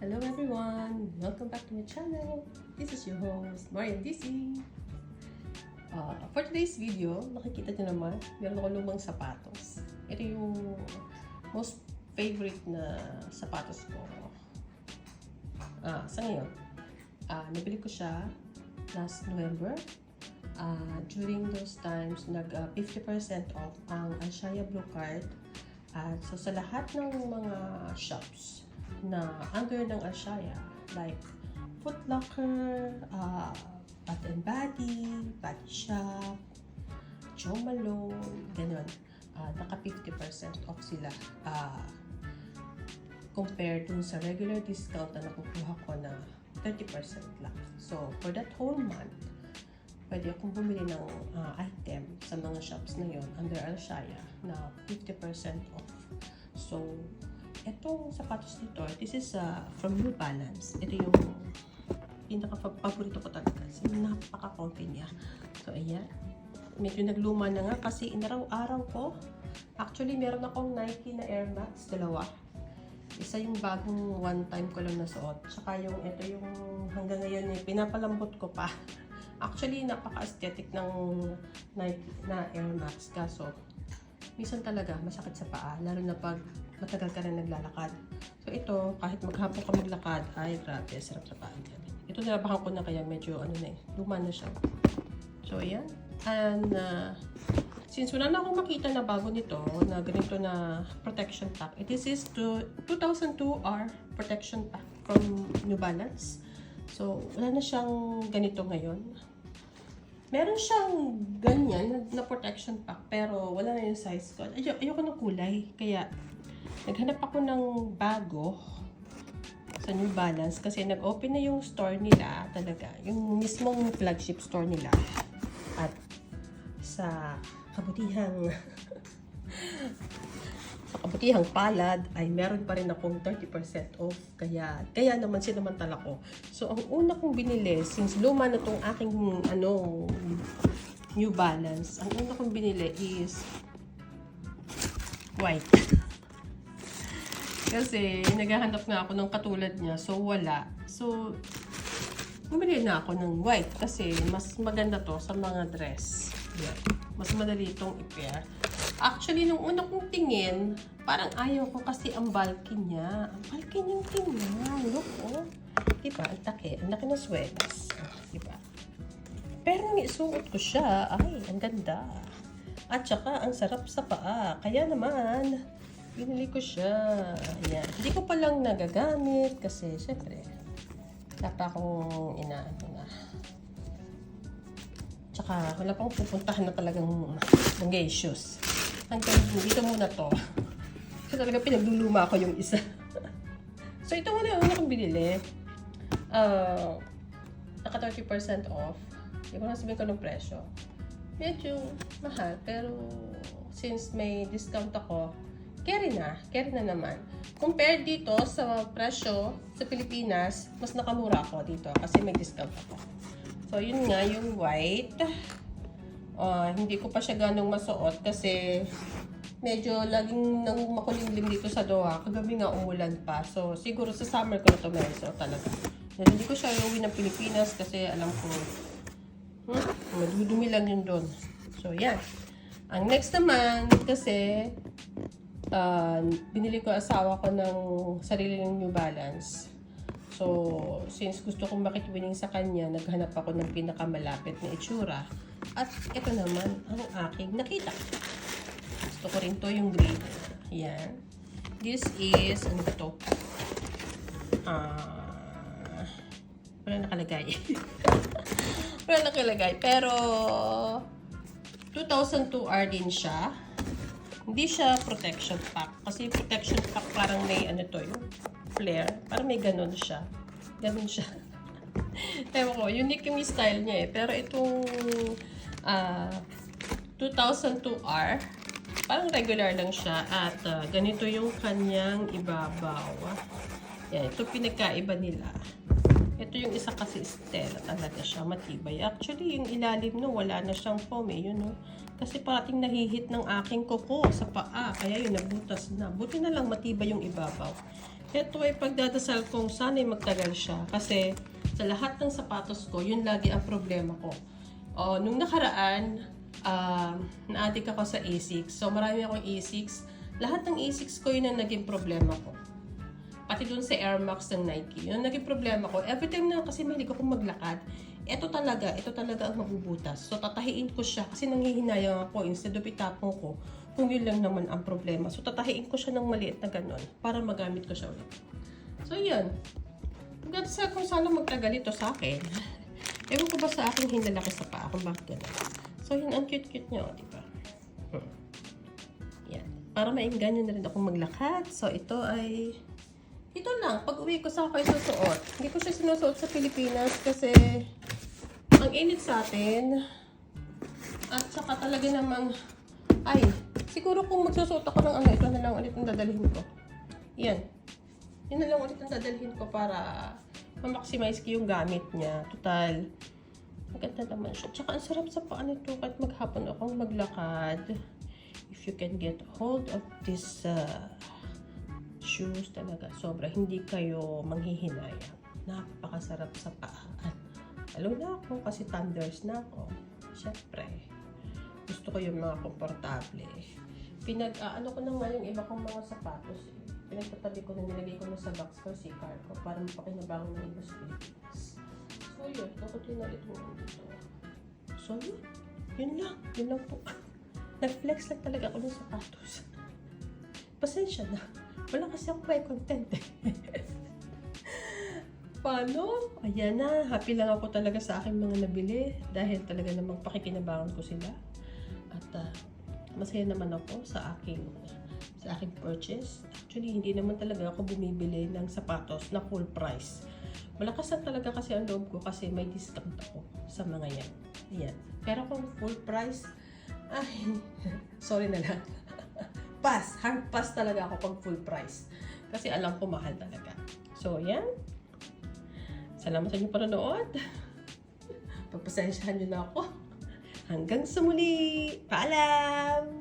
Hello everyone! Welcome back to my channel. This is your host, Marian DC. For today's video, nakikita nyo naman, meron ako lumang sapatos. Ito yung most favorite na sapatos ko. Sa ngayon, nabili ko siya last November. During those times, nag 50% off ang Alshaya Blue Card. So sa lahat ng mga shops na under ng Alshaya, like Foot Locker, Bath and Body, Body Shop, Jo Malone, ganun. Naka 50% off sila compared dun sa regular discount na nakukuha ko na 30% lang. So for that whole month, pwede akong bumili ng item sa mga shops na yon under Alshaya na 50% off. So, etong sapatos dito, this is from New Balance. Ito yung pinaka-paborito ko talaga. So, napaka-comfy niya. So, ayan. Medyo nagluma na nga kasi inaraw-araw ko. Actually, meron akong Nike na Air Max, dalawa. Isa yung bagong one time ko lang nasuot. Tsaka yung ito yung hanggang ngayon pinapalambot ko pa. Actually, napaka-aesthetic ng Nike na Air Max. Kaso, minsan talaga masakit sa paa. Lalo na pag matagal ka na naglalakad. So, ito, kahit maghapon ka maglakad, ay grabe, sarap sa paa. Ito nalabahan ko na kaya medyo luma na siya. So, ayan. And, since wala na akong makita na bago nito, na ganito na protection pack, this is 2002R protection pack from New Balance. So, wala na siyang ganito ngayon. Meron siyang ganyan na protection pack, pero wala na yung size ko. Ayoko ng kulay, kaya naghanap ako ng bago sa New Balance kasi nag-open na yung store nila talaga. Yung mismong flagship store nila. At sa kabutihang palad ay meron pa rin akong 30% off. Kaya naman sinamantala ko. So, ang una kong binili, since luma na tong aking New Balance, ang una kong binili is white. Kasi naghahanap nga ako ng katulad niya. So, wala. So, bumili na ako ng white kasi mas maganda to sa mga dress. Yeah. Mas madali itong i-pair. Actually, nung una kong tingin, parang ayaw ko kasi ang bulky niya. Ang bulky niyang tingnan. Look, oh. Diba? Ang laki. Ang laki ng swelas. Diba? Pero nung isuot ko siya, ay, ang ganda. At saka, ang sarap sa paa. Kaya naman, binili ko siya. Ayan. Hindi ko palang nagagamit kasi, syempre, wala pa akong inaano na. Tsaka, wala pang pupuntahan na talagang mga issues. Hanggang dito muna to. Kasi talaga pinagluluma ko yung isa. So, ito muna yung una kong binili. Naka 30% off. Hindi ko na sabihin ko ng presyo. Medyo mahal. Pero, since may discount ako, carry na naman. Compared dito sa presyo sa Pilipinas, mas nakamura ako dito kasi may discount ako. So, yun nga, yung white. Hindi ko pa siya ganong masuot kasi medyo laging nang makulimlim dito sa Doha. Kagabi nga umulan pa. So, siguro sa summer ko na ito may suot talaga. Hindi ko siya iuwi ng Pilipinas kasi alam ko madudumi lang yun doon. So, yan. Ang next naman, kasi binili ko asawa ko ng sarili ng New Balance. So, since gusto kong makitwining sa kanya, naghanap ako ng pinakamalapit na itsura. At ito naman ang aking nakita. Gusto ko rin to yung green. Yan. This is, ano ba to? Wala nakalagay. Wala nakalagay. Pero, 2002R din siya. Hindi siya protection pack. Kasi protection pack parang may ano to, yung flare. Parang may ganun siya. Ganun siya. Ewan ko, unique yung style niya eh. Pero itong 2002R, parang regular lang siya. At ganito yung kanyang ibabaw. Yan, ito pinagkaiba nila. Ito yung isa kasi Stella talaga siya, matibay. Actually, yung ilalim no, wala na siyang foam eh, yun no. Kasi parating nahihit ng aking kuko sa paa. Kaya yun, nabutas na. Buti na lang matibay yung ibabaw. Ito ay pagdadasal kong sana'y magtagal siya. Kasi sa lahat ng sapatos ko, yun lagi ang problema ko. Nung nakaraan, na-addict ako sa Asics. So marami akong Asics. Lahat ng Asics ko yun ang naging problema ko. Pati dun sa Air Max ng Nike. Yun ang naging problema ko. Every time na kasi mahilig akong maglakad, ito talaga ang mabubutas. So tatahiin ko siya kasi nanghihinayang ako. Instead of itapon ko, kung yun lang naman ang problema. So tatahiin ko siya ng maliit na ganun para magamit ko siya ulit. So yun. Pagkatasa kung sana magtagal ito sa akin. Ewan ko ba sa akin hinlalaki sa paa kung bakit ganun. So yun, ang cute-cute niya, diba? Yan. Para maingganyo na rin akong maglakad. So ito ay... Ito lang, pag uwi ko sa ako isusuot. Hindi ko siya sinusuot sa Pilipinas kasi ang init sa atin. At saka talaga namang, ay, siguro kung magsusuot ako ng ano, ito na lang ulit ang dadalhin ko. Yan. Yan na lang ulit ang dadalhin ko para ma-maximize ko yung gamit niya. Total, maganda naman siya. Tsaka ang sarap sa paa nito kahit maghapon akong maglakad. If you can get hold of this shoes talaga, sobra hindi kayo manghihinayang. Napakasarap sa paa. At lalo na ako kasi thunders na ako. Siyempre, gusto ko yung mga komportable. Ano ko na nga yung iba kong mga sapatos. Pinagtatabi ko na, nilagay ko na sa box ko si car ko para mapakinabangan ng iba sa Pilipinas. So yun, nakutin na ulit mo dito. So yun lang po. Nag-flex lang talaga ako ng sapatos. Pasensya na. Wala kasi ako may content eh. Paano? Ayan na. Happy lang ako talaga sa aking mga nabili. Dahil talaga namang pakikinabangan ko sila. At masaya naman ako sa aking purchase. Actually, hindi naman talaga ako bumibili ng sapatos na full price. Malakas lang talaga kasi ang loob ko kasi may discount ako sa mga yan. Ayan. Pero kung full price, ay, sorry na lang. Hard pass talaga ako pag full price. Kasi alam ko mahal talaga. So, yan. Salamat sa inyong panonood. Pagpasensyahan nyo na ako. Hanggang sa muli. Paalam!